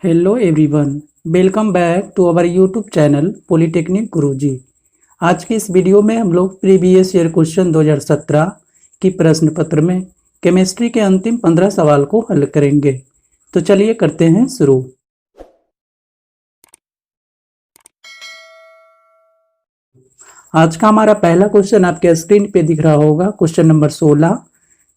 Hello everyone, welcome back to our YouTube channel polytechnic Guruji. आज की इस वीडियो में हम लोग प्रीवियस ईयर क्वेश्चन 2017 की प्रश्न पत्र में केमिस्ट्री के अंतिम 15 सवाल को हल करेंगे। तो चलिए करते हैं शुरू। आज का हमारा पहला क्वेश्चन आपके स्क्रीन पे दिख रहा होगा। क्वेश्चन नंबर 16,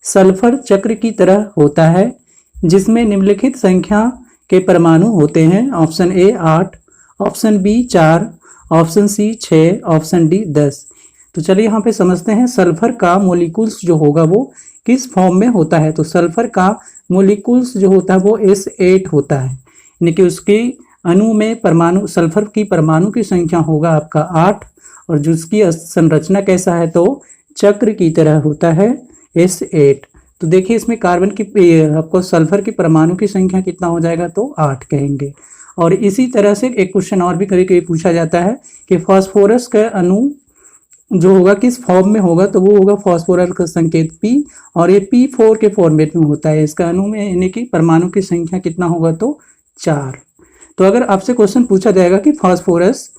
सल्फर चक्र की तरह होता है जिसमें निम्नलिखित संख्या के परमाणु होते हैं। Option A 8, option B 4, option C 6, option D 10। तो चलिए यहाँ पे समझते हैं सल्फर का मोलिकुल्स जो होगा वो किस फॉर्म में होता है। तो सल्फर का मोलिकुल्स जो होता है वो S8 होता है, यानी कि उसकी अणु में परमाणु सल्फर की परमाणु की संख्या होगा आपका 8 और जिसकी संरचना कैसा है तो चक्र की तरह होता है S8। तो देखिए इसमें कार्बन की आपको सल्फर की परमाणु की संख्या कितना हो जाएगा तो 8 कहेंगे। और इसी तरह से एक क्वेश्चन और भी कभी कभी पूछा जाता है कि फास्फोरस का अणु जो होगा किस फॉर्म में होगा, तो वो होगा फास्फोरस का संकेत P और ये P4 के फॉर्मेट में होता है। इसका अणु में यानी कि परमाणु की संख्या कितना होगा तो 4। तो अगर आपसे क्वेश्चन पूछा जाएगा कि फास्फोरस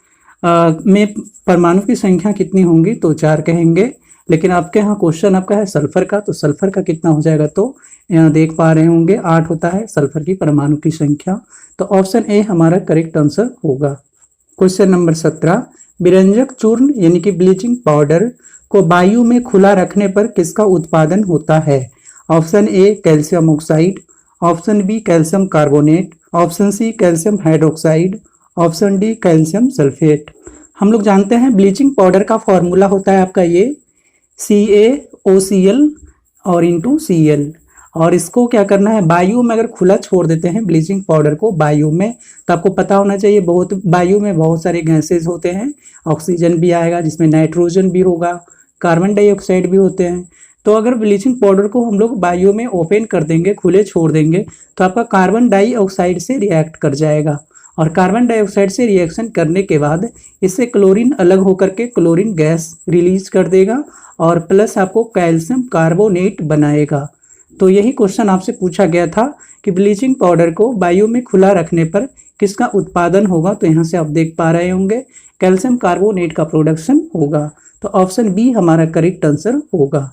में परमाणु की संख्या कितनी होंगी तो 4 कहेंगे, लेकिन आपके यहाँ क्वेश्चन आपका है सल्फर का, तो सल्फर का कितना हो जाएगा तो यहाँ देख पा रहे होंगे 8 होता है सल्फर की परमाणु की संख्या। तो ऑप्शन ए हमारा करेक्ट आंसर होगा। क्वेश्चन नंबर 17, विरंजक चूर्ण यानी कि ब्लीचिंग पाउडर को वायु में खुला रखने पर किसका उत्पादन होता है। Option A calcium oxide, option B calcium carbonate, option C calcium hydroxide, option D calcium sulphate. हम लोग जानते हैं ब्लीचिंग पाउडर का फॉर्मूला होता है आपका ये CaOCl और इंटू Cl, और इसको क्या करना है वायु में अगर खुला छोड़ देते हैं ब्लीचिंग पाउडर को वायु में, तो आपको पता होना चाहिए बहुत वायु में बहुत सारे गैसेज होते हैं। ऑक्सीजन भी आएगा जिसमें नाइट्रोजन भी होगा, कार्बन डाइऑक्साइड भी होते हैं। तो अगर ब्लीचिंग पाउडर को हम लोग वायु में ओपन कर देंगे, खुले छोड़ देंगे, तो आपका कार्बन डाइऑक्साइड से रिएक्ट कर जाएगा और कार्बन डाइऑक्साइड से रिएक्शन करने के बाद इससे क्लोरीन अलग होकर के क्लोरीन गैस रिलीज कर देगा और प्लस आपको कैल्शियम कार्बोनेट बनाएगा। तो यही क्वेश्चन आपसे पूछा गया था कि ब्लीचिंग पाउडर को वायु में खुला रखने पर किसका उत्पादन होगा। तो यहाँ से आप देख पा रहे होंगे कैल्शियम कार्बोनेट का प्रोडक्शन होगा। तो ऑप्शन बी हमारा करेक्ट आंसर होगा।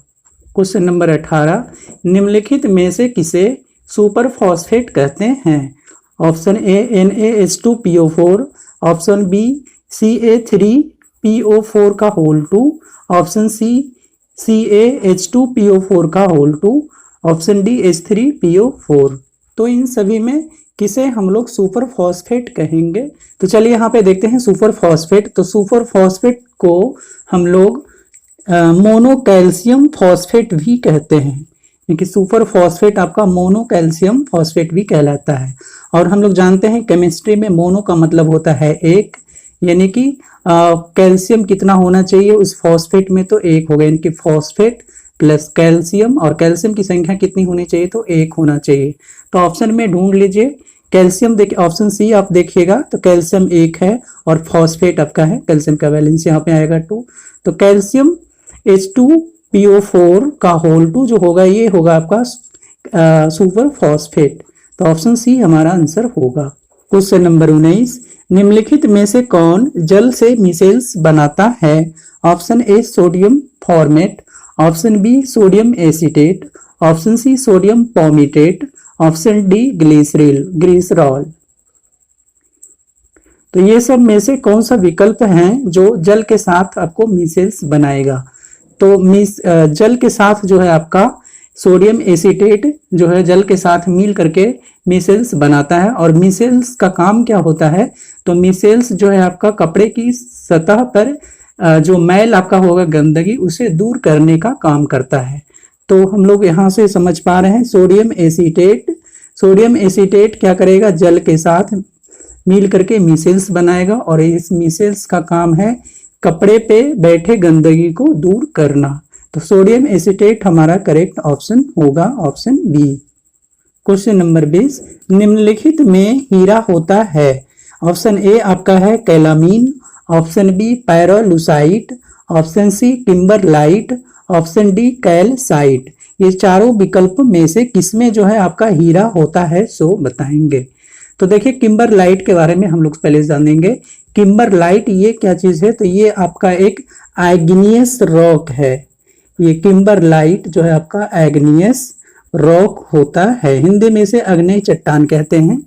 क्वेश्चन नंबर 18, निम्नलिखित में से किसे सुपर फॉस्फेट कहते हैं। ऑप्शन ए NaH2PO4, ऑप्शन बी Ca3PO4 का होल 2, ऑप्शन सी CaH2PO4 का होल 2, ऑप्शन डी H3PO4। तो इन सभी में किसे हम लोग सुपर फॉस्फेट कहेंगे। तो चलिए यहाँ पे देखते हैं सुपर फॉस्फेट। तो सुपर फॉस्फेट को हम लोग मोनो कैल्शियम फॉस्फेट भी कहते हैं, क्योंकि सुपर फॉस्फेट आपका मोनो कैल्शियम फॉस्फेट भी कहलाता है। और हम लोग जानते हैं केमिस्ट्री में मोनो का मतलब होता है एक, यानी कि कैल्शियम कितना होना चाहिए उस फॉस्फेट में तो 1 होगा, यानी कि फॉस्फेट प्लस कैल्शियम, और कैल्शियम की संख्या कितनी होनी चाहिए तो 1 होना चाहिए। तो ऑप्शन में ढूंढ लीजिए कैल्शियम, देखिए ऑप्शन सी आप देखिएगा तो कैल्शियम 1 है और फॉस्फेट आपका है, कैल्शियम का वैलेंस यहाँ पे आएगा 2। तो कैल्शियम H2PO4 का होल 2 जो होगा ये होगा आपका सुपर फॉस्फेट। तो ऑप्शन सी हमारा आंसर होगा। क्वेश्चन नंबर 19, निम्नलिखित में से कौन जल से मिसेल्स बनाता है। Option A sodium formate, option B sodium acetate, option C sodium palmitate, option D glycerol. तो ये सब में से कौन सा विकल्प है जो जल के साथ आपको मिसेल्स बनाएगा। तो जल के साथ जो है आपका सोडियम एसीटेट जो है जल के साथ मिल करके मिसेल्स बनाता है। और मिसेल्स का काम क्या होता है, तो मिसेल्स जो है आपका कपड़े की सतह पर जो मैल आपका होगा गंदगी उसे दूर करने का काम करता है। तो हम लोग यहाँ से समझ पा रहे हैं सोडियम एसीटेट क्या करेगा, जल के साथ मिल करके मिसेल्स बनाएगा और इस मिसेल्स का काम है कपड़े पे बैठे गंदगी को दूर करना। तो सोडियम एसीटेट हमारा करेक्ट ऑप्शन होगा, ऑप्शन बी। क्वेश्चन नंबर 20, निम्नलिखित में हीरा होता है। ऑप्शन ए आपका है calamine, option B pyrolusite, option C timberlite, option D calcite. ये चारों विकल्प में से किसमें जो है आपका हीरा होता है सो बताएंगे। तो देखिए किम्बरलाइट के बारे में हम लोग पहले जानेंगे। किम्बरलाइट ये क्या चीज है, तो ये आपका एक आग्नेयस रॉक है। ये किम्बरलाइट जो है आपका आग्नेयस रॉक होता है, हिंदी में इसे आग्नेय चट्टान कहते हैं।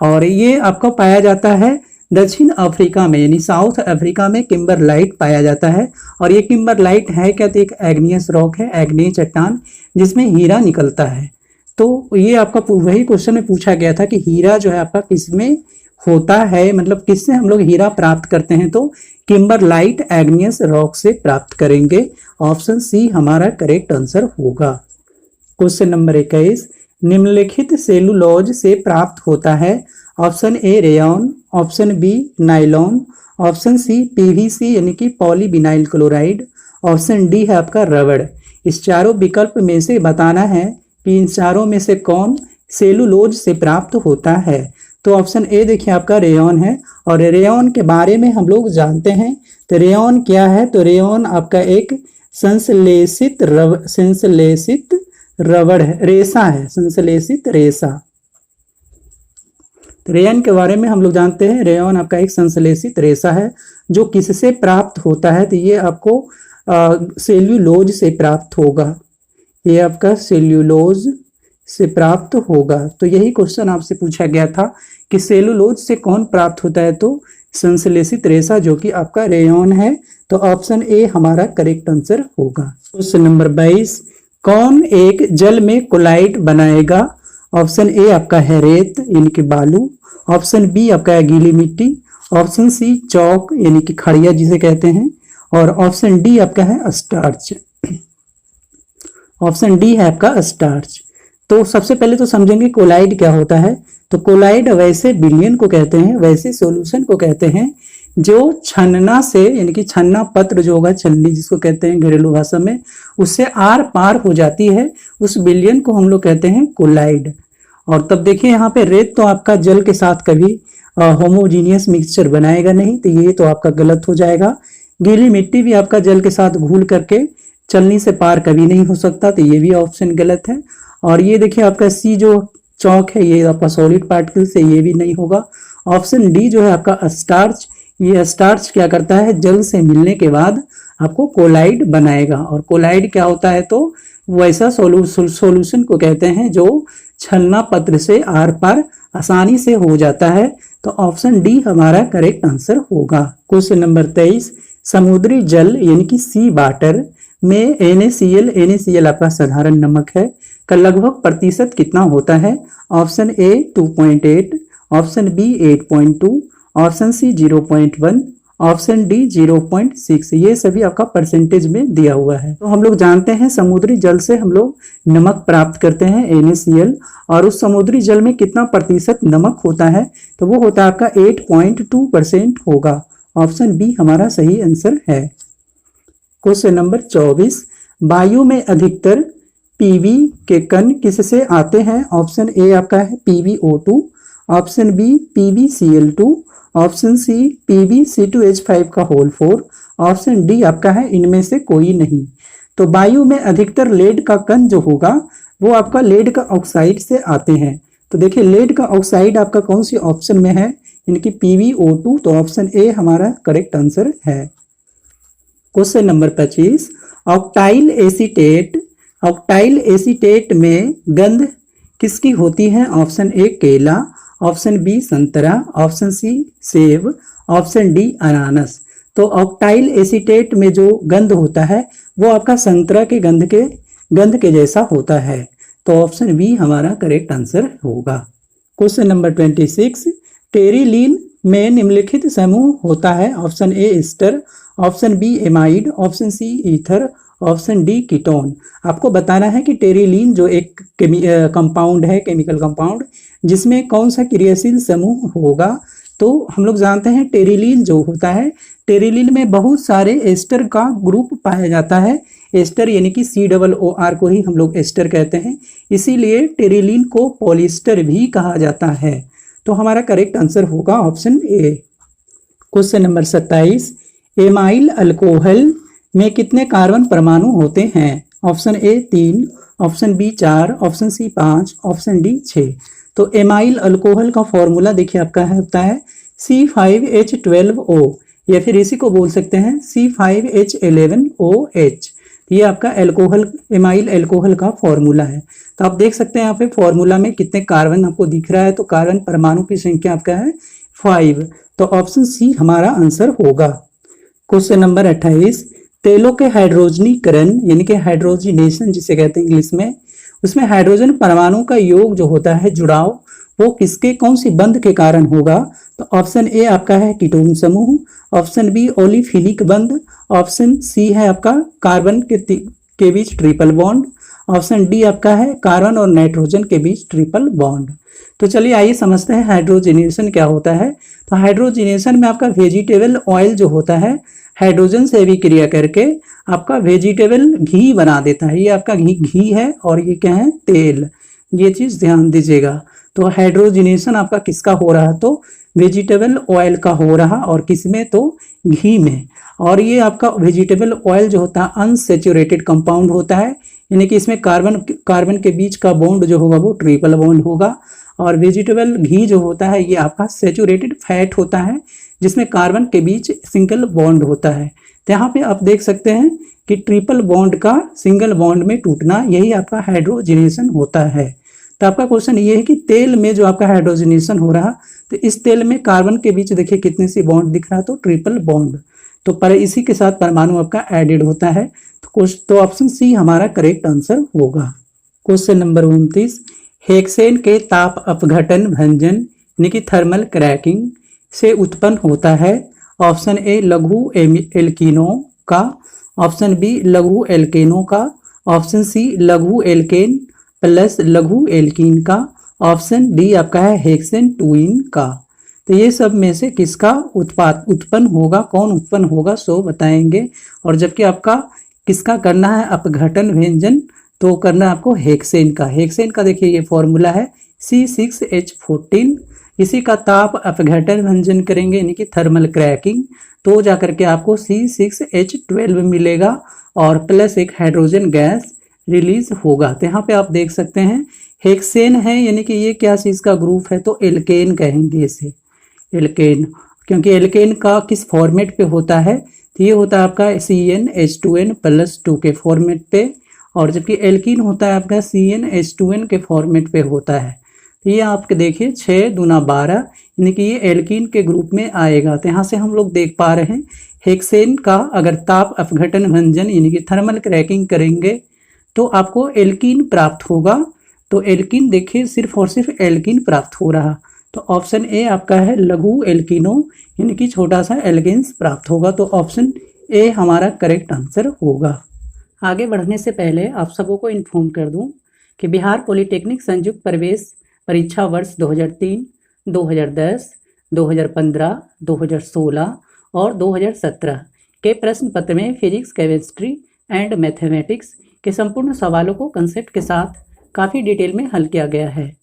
और ये आपको पाया जाता है दक्षिण अफ्रीका में, यानी साउथ अफ्रीका में किम्बरलाइट पाया जाता है। और ये किम्बरलाइट है क्या, तो एक आग्नेयस रॉक है, आग्नेय चट्टान जिसमें हीरा निकलता है। तो ये आपका वही क्वेश्चन में पूछा गया था कि हीरा जो है आपका किसमें होता है, मतलब किससे हम लोग हीरा प्राप्त करते हैं, तो किम्बरलाइट आग्नेयस रॉक से प्राप्त करेंगे। ऑप्शन सी हमारा करेक्ट आंसर होगा। क्वेश्चन नंबर 21, निम्नलिखित सेलुलोज से प्राप्त होता है। Option A rayon, option B nylon, option C PVC यानी कि पॉलीविनाइल क्लोराइड, ऑप्शन डी है आपका रबड़। इस चारों विकल्प में से बताना है कि इन चारों में से कौन सेलुलोज से प्राप्त होता है। तो ऑप्शन ए देखिए आपका रेयॉन है। और रेयॉन के बारे में हम लोग जानते हैं, तो रेयॉन क्या है, तो रेयॉन आपका एक संश्लेषित रबड़ है, रेशा है, संश्लेषित रेशा। तो रेयॉन के बारे में हम लोग जानते हैं, रेयॉन आपका एक संश्लेषित रेशा है जो किससे प्राप्त होता है, तो ये आपको सेल्यूलोज से प्राप्त होगा। ये आपका सेल्यूलोज से प्राप्त होगा। तो यही क्वेश्चन आपसे पूछा गया था कि सेलुलोज से कौन प्राप्त होता है, तो संश्लेषित रेशा जो कि आपका रेयॉन है। तो ऑप्शन ए हमारा करेक्ट आंसर होगा। क्वेश्चन नंबर 22, कौन एक जल में कोलाइड बनाएगा। ऑप्शन ए आपका है रेत यानी कि बालू, ऑप्शन बी आपका है गीली मिट्टी, ऑप्शन सी चौक यानी कि खड़िया जिसे कहते हैं, और ऑप्शन डी आपका है स्टार्च। ऑप्शन डी है आपका स्टार्च। तो सबसे पहले तो समझेंगे कोलाइड क्या होता है। तो कोलाइड वैसे विलयन को कहते हैं, वैसे सॉल्यूशन को कहते हैं जो छन्ना से, यानी कि छन्ना पत्र जो होगा, छन्नी जिसको कहते हैं घरेलू भाषा में, उससे आर पार हो जाती है, उस विलयन को हम लोग कहते हैं कोलाइड। और तब देखिए यहाँ पे रेत तो आपका जल के साथ कभी होमोजीनियस मिक्सचर बनाएगा नहीं, तो ये तो आपका गलत हो जाएगा। गीली मिट्टी भी आपका जल के साथ घुल करके चलनी से पार कभी नहीं हो सकता, तो ये भी ऑप्शन गलत है। और ये देखिए आपका सी जो चौक है, ये आपका सॉलिड पार्टिकल से, ये भी नहीं होगा। ऑप्शन डी जो है आपका स्टार्च, ये स्टार्च क्या करता है, जल से मिलने के बाद आपको कोलाइड बनाएगा। और कोलाइड क्या होता है, तो वैसा सॉल्यूशन को कहते हैं जो छलना पत्र से आर पार आसानी से हो जाता है। तो ऑप्शन डी हमारा करेक्ट आंसर होगा। क्वेश्चन नंबर 23, समुद्री जल यानी कि सी वाटर में NaCl आपका साधारण नमक है का लगभग प्रतिशत कितना होता है। Option A 2.8, option B 8.2, option C 0.1, option D 0.6। ये सभी आपका परसेंटेज में दिया हुआ है। तो हम लोग जानते हैं समुद्री जल से हम लोग नमक प्राप्त करते हैं NaCl, और उस समुद्री जल में कितना प्रतिशत नमक होता है, तो वो होता है आपका 8.2% होगा। ऑप्शन बी हमारा सही आंसर है। क्वेश्चन नंबर 24, वायु में अधिकतर पीवी के कण किससे आते हैं। ऑप्शन ए आपका है PbO2, option B PbCl2, option C PbC2H5 का होल 4, ऑप्शन डी आपका है इनमें से कोई नहीं। तो वायु में अधिकतर लेड का कण जो होगा वो आपका लेड का ऑक्साइड से आते हैं। तो देखिए लेड का ऑक्साइड आपका कौन सी ऑप्शन में है, इनकी PbO2, तो ऑप्शन ए हमारा करेक्ट आंसर है। क्वेश्चन नंबर 25, ऑक्टाइल एसीटेट में गंध किसकी होती है। ऑप्शन ए केला, ऑप्शन बी संतरा, ऑप्शन सी सेब, ऑप्शन डी अनानास। तो ऑक्टाइल एसीटेट में जो गंध होता है वो आपका संतरा के गंध के जैसा होता है। तो ऑप्शन बी हमारा करेक्ट आंसर होगा। क्वेश्चन नंबर 26, टेरिलीन में निम्नलिखित समूह होता है। Option A ester, option B amide, option C ether, option D ketone. आपको बताना है कि टेरिलीन जो एक कंपाउंड है, केमिकल कंपाउंड, जिसमें कौन सा क्रियाशील समूह होगा। तो हम लोग जानते हैं टेरिलीन जो होता है, टेरिलीन में बहुत सारे एस्टर का ग्रुप पाया जाता है। एस्टर यानी कि COOR को ही हम लोग एस्टर कहते हैं, इसीलिए टेरिलीन को पॉलिएस्टर भी कहा जाता है। तो हमारा करेक्ट आंसर होगा option A. Question number 27, amyl alcohol में कितने कार्बन परमाणु होते हैं। Option A 3, option B 4, option C 5, option D 6। तो एमाइल अल्कोहल का फॉर्मूला देखिए आपका है होता है C5H12O, या फिर इसी को बोल सकते हैं C5H11OH। ये आपका एल्कोहल एमाइल एल्कोहल का फॉर्मूला है। तो आप देख सकते हैं यहाँ पे फॉर्मूला में कितने कार्बन आपको दिख रहा है, तो कार्बन परमाणु की संख्या आपका है 5। तो ऑप्शन सी हमारा आंसर होगा। क्वेश्चन नंबर 28, तेलों के हाइड्रोजनीकरण यानी कि हाइड्रोजिनेशन जिसे कहते हैं इंग्लिश में, उसमें हाइड्रोजन परमाणु का योग जो होता है जुड़ाव, वो किसके कौन सी बंध के कारण होगा? तो ऑप्शन ए आपका है कीटोन समूह, ऑप्शन बी ओलिफिलिक बंध, ऑप्शन सी है आपका कार्बन के बीच ट्रिपल बॉन्ड, ऑप्शन डी आपका है कार्बन और नाइट्रोजन के बीच ट्रिपल बॉन्ड। तो चलिए आइए समझते हैं हाइड्रोजिनेशन क्या होता है। तो हाइड्रोजिनेशन में आपका वेजिटेबल ऑयल जो होता है हाइड्रोजन से अभिक्रिया करके आपका वेजिटेबल घी बना देता है। ये आपका घी है और ये क्या है? तेल। ये चीज ध्यान दीजिएगा। तो हाइड्रोजिनेशन आपका किसका हो रहा? तो वेजिटेबल ऑयल का हो रहा, और किसमें? तो घी में। और ये आपका वेजिटेबल ऑयल जो होता है अनसेचुरेटेड कंपाउंड होता है, यानी कि इसमें कार्बन के बीच का बॉन्ड जो होगा वो ट्रिपल बॉन्ड होगा। और वेजिटेबल घी जो होता है ये आपका सेचुरेटेड फैट होता है, जिसमें कार्बन के बीच सिंगल बॉन्ड होता है। तो यहाँ पे आप देख सकते हैं कि ट्रिपल बॉन्ड का सिंगल बॉन्ड में टूटना, यही आपका हाइड्रोजिनेशन होता है। तो आपका क्वेश्चन ये है कि तेल में जो आपका हाइड्रोजिनेशन हो रहा, तो इस तेल में कार्बन के बीच देखिए कितने सी बॉन्ड दिख रहा, तो ट्रिपल बॉन्ड। तो पर इसी के साथ परमाणु आपका एडेड होता है। तो ऑप्शन सी हमारा करेक्ट आंसर होगा। क्वेश्चन नंबर 29, हेक्सेन के ताप अपघटन भंजन यानी कि थर्मल क्रैकिंग से उत्पन्न होता है। ऑप्शन ए लघु एल्कीनों का, ऑप्शन बी लघु एल्केनों का, ऑप्शन सी लघु एल्केन प्लस लघु एल्कीन का, ऑप्शन डी आपका है हेक्सेन ट्विन का। तो ये सब में से किसका उत्पन्न होगा, कौन उत्पन्न होगा सो बताएंगे। और जबकि आपका किसका करना है अपघटन व्यंजन, तो करना आपको हेक्सेन का। हेक्सेन का देखिए ये फॉर्मूला है C6H14। इसी का ताप अपघटन भंजन करेंगे यानी कि थर्मल क्रैकिंग, तो जाकर के आपको C6H12 मिलेगा और प्लस एक हाइड्रोजन गैस रिलीज होगा। तो यहाँ पे आप देख सकते हैं हेक्सेन है, यानी कि ये क्या चीज़ का ग्रुप है, तो एल्केन कहेंगे इसे, एल्केन। क्योंकि एल्केन का किस फॉर्मेट पे होता है, तो ये होता है आपका CnH2n+2 के फॉर्मेट पे, और जबकि एल्कीन होता है आपका CnH2n के फॉर्मेट पे होता है। तो ये आपके देखिए 6 दूना 12, यानी कि ये एल्कीन के ग्रुप में आएगा। तो यहाँ से हम लोग देख पा रहे हैं हेक्सेन का अगर ताप अपघटन भंजन यानी कि थर्मल क्रैकिंग करेंगे तो आपको एल्कीन प्राप्त होगा। तो एल्कीन देखिए सिर्फ और सिर्फ एल्कीन प्राप्त हो रहा, तो ऑप्शन ए आपका है लघु एल्कीनो यानी कि छोटा सा एल्केन्स प्राप्त होगा। तो ऑप्शन ए हमारा करेक्ट आंसर होगा। आगे बढ़ने से पहले आप सबों को इन्फॉर्म कर दूं कि बिहार पॉलिटेक्निक संयुक्त प्रवेश परीक्षा वर्ष 2003, 2010, 2015, 2016 और 2017 के प्रश्न पत्र में फिजिक्स, केमिस्ट्री एंड मैथमेटिक्स के संपूर्ण सवालों को कंसेप्ट के साथ काफ़ी डिटेल में हल किया गया है।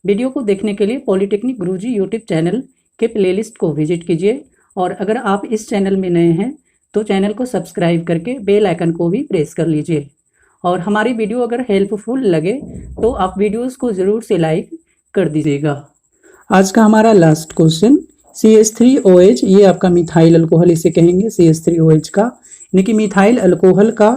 वीडियो को देखने के लिए पॉलिटेक्निक गुरुजी यूट्यूब चैनल के प्लेलिस्ट को विजिट कीजिए, और अगर आप इस चैनल में नए हैं तो चैनल को सब्सक्राइब करके बेल आइकन को भी प्रेस कर लीजिए। और हमारी वीडियो अगर हेल्पफुल लगे तो आप वीडियोस को ज़रूर से लाइक कर दीजिएगा। आज का हमारा लास्ट क्वेश्चन CH3OH, ये आपका मिथाइल अल्कोहल इसे कहेंगे CH3OH का, यानी कि मिथाइल अल्कोहल का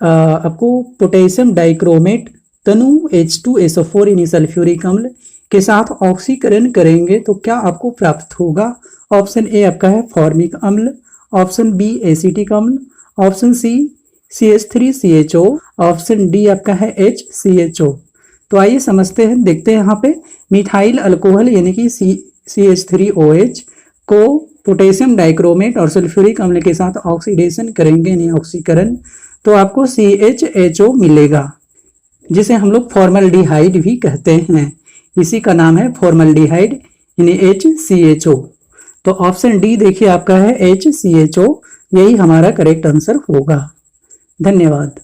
आपको पोटेशियम डाइक्रोमेट तनु H2SO4 यानी सल्फ्यूरिक अम्ल के साथ ऑक्सीकरण करेंगे तो क्या आपको प्राप्त होगा? ऑप्शन ए आपका है फॉर्मिक अम्ल, ऑप्शन बी एसिटिक अम्ल, option C CH3CHO, option D आपका है HCHO। तो आइए समझते हैं, देखते हैं यहाँ पे मिथाइल अल्कोहल यानी कि CH3OH को पोटेशियम डाइक्रोमेट और सल्फ्यूरिक अम्ल के साथ ऑक्सीडेशन करेंगे यानी ऑक्सीकरण, तो आपको CHHO मिलेगा, जिसे हम लोग फॉर्मल्डिहाइड भी कहते हैं। इसी का नाम है फॉर्मल्डिहाइड यानी HCHO। तो ऑप्शन डी देखिए आपका है HCHO, यही हमारा करेक्ट आंसर होगा। धन्यवाद।